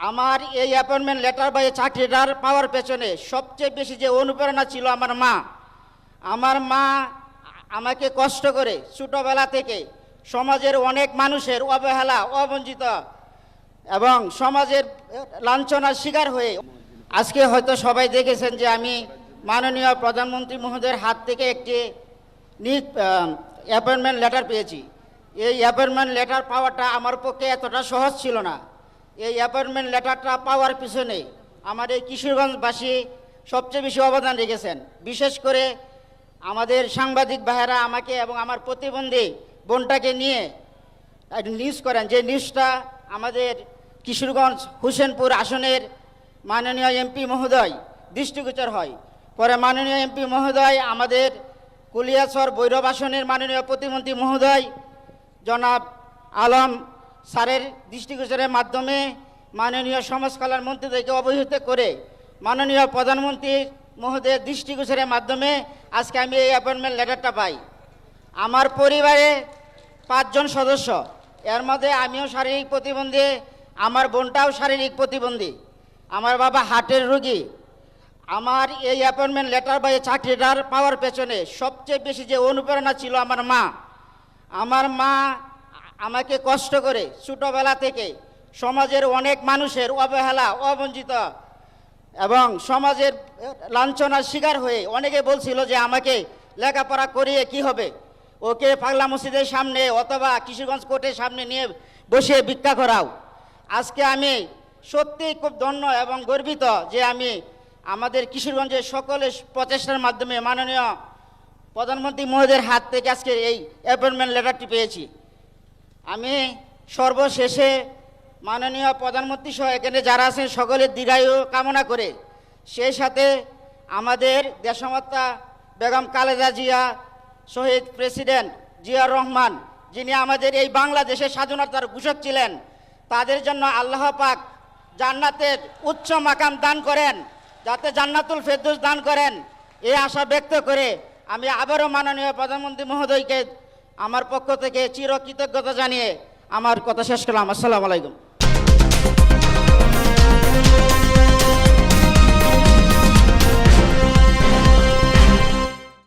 আমার এই appointment letter বা এই চাকরিটার পাওয়ার পেছনে সবচেয়ে বেশি যে অনুপ্রেরণা ছিল আমার মা। আমার মা আমাকে কষ্ট করে ছোটোবেলা থেকে সমাজের অনেক মানুষের অবহেলা, অবঞ্চিত এবং সমাজের লাঞ্ছনার শিকার হয়ে আজকে হয়তো সবাই দেখেছেন যে আমি মাননীয় প্রধানমন্ত্রী মহোদয়ের হাত থেকে একটি অ্যাপয়েন্টমেন্ট লেটার পেয়েছি। এই অ্যাপয়েন্টমেন্ট লেটার পাওয়াটা আমার পক্ষে এতটা সহজ ছিল না। এই অ্যাপয়েন্টমেন্ট লেটারটা পাওয়ার পিছনে আমার এই কিশোরগঞ্জবাসী সবচেয়ে বেশি অবদান রেখেছেন। বিশেষ করে আমাদের সাংবাদিক ভাইয়েরা আমাকে এবং আমার প্রতিবন্ধী বোনটাকে নিয়ে নিউজ করেন, যে নিউজটা আমাদের কিশোরগঞ্জ হুসেনপুর আসনের মাননীয় এমপি মহোদয় দৃষ্টিগোচর হয়। পরে মাননীয় এমপি মহোদয় আমাদের কুলিয়াচর ভৈরব আসনের মাননীয় প্রতিমন্ত্রী মহোদয় জনাব আলম স্যারের দৃষ্টিগোচরের মাধ্যমে মাননীয় সমাজ কল্যাণ মন্ত্রীদেরকে অবহিত করে মাননীয় প্রধানমন্ত্রী মহোদয়ের দৃষ্টিগোচরের মাধ্যমে আজকে আমি এই অ্যাপয়েন্টমেন্ট লেটারটা পাই। আমার পরিবারে 5 জন সদস্য, এর মধ্যে আমিও শারীরিক প্রতিবন্ধী, আমার বোনটাও শারীরিক প্রতিবন্ধী, আমার বাবা হার্টের রোগী। আমার এই অ্যাপয়েন্টমেন্ট লেটার বা এই চাকরিটার পাওয়ার পেছনে সবচেয়ে বেশি যে অনুপ্রেরণা ছিল আমার মা। আমার মা আমাকে কষ্ট করে ছোটোবেলা থেকে সমাজের অনেক মানুষের অবহেলা, অবঞ্চিত এবং সমাজের লাঞ্ছনার শিকার হয়ে অনেকে বলছিল যে আমাকে লেখাপড়া করিয়ে কি হবে, ওকে পাগলা মসজিদের সামনে অথবা কিশোরগঞ্জ কোর্টের সামনে নিয়ে বসে ভিক্ষা করাও। আজকে আমি সত্যিই খুব ধন্য এবং গর্বিত যে আমি আমাদের কিশোরগঞ্জের সকলের প্রচেষ্টার মাধ্যমে মাননীয় প্রধানমন্ত্রী মহোদয়ের হাত থেকে আজকে এই অ্যাপয়েন্টমেন্ট লেটারটি পেয়েছি। আমি সর্বশেষে মাননীয় প্রধানমন্ত্রী সহ এখানে যারা আছেন সকলের দীর্ঘায়ু কামনা করে, সেই সাথে আমাদের দেশমাতা বেগম খালেদা জিয়া, শহীদ প্রেসিডেন্ট জিয়াউর রহমান, যিনি আমাদের এই বাংলাদেশের স্বাধীনতার ঘোষক ছিলেন, তাদের জন্য আল্লাহ পাক জান্নাতের উচ্চ মাকাম দান করেন, যাতে জান্নাতুল ফেরদৌস দান করেন, এই আশা ব্যক্ত করে আমি আবারও মাননীয় প্রধানমন্ত্রী মহোদয়কে আমার পক্ষ থেকে চিরকৃতজ্ঞতা জানিয়ে আমার কথা শেষ করলাম। আসসালামু আলাইকুম।